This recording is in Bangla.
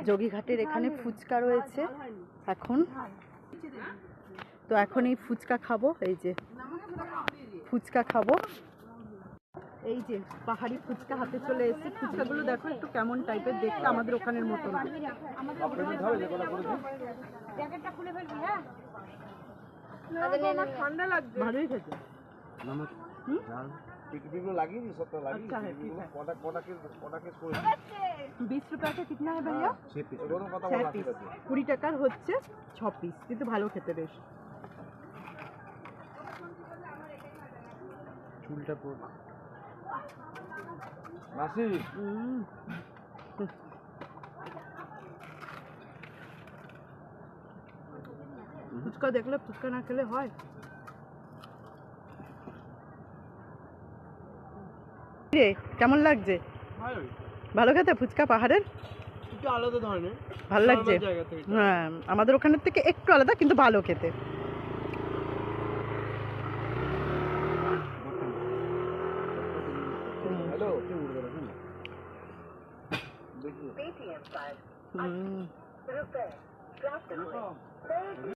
যোগীঘাটের এখানে ফুচকা রয়েছে এখন। তো এখন এই ফুচকা খাবো, এই যে ফুচকা খাবো, এই যে পাহাড়ি ফুচকা হাতে চলে এসেছে। ফুচকাগুলো দেখো একটু কেমন টাইপের দেখতে, আমাদের ওখানের মতো না। ঠান্ডা লাগছে, ভালোই খেতে। 20 रुपए का कितना है भैया? 6 पीस। 20 টাকার হচ্ছে 6 পিস, কিন্তু ভালো খেতে বেশ। চুলটা পুরো মাসি। ফুচকা দেখলে ফুচকা না খেলে হয়? রে কেমন লাগছে? ভালো খেতে ফুচকা পাহাড়ের, একটু আলাদা ধরনের ভালো লাগছে। হ্যাঁ, আমাদের ওখানের থেকে একটু আলাদা কিন্তু ভালো খেতে। হ্যালো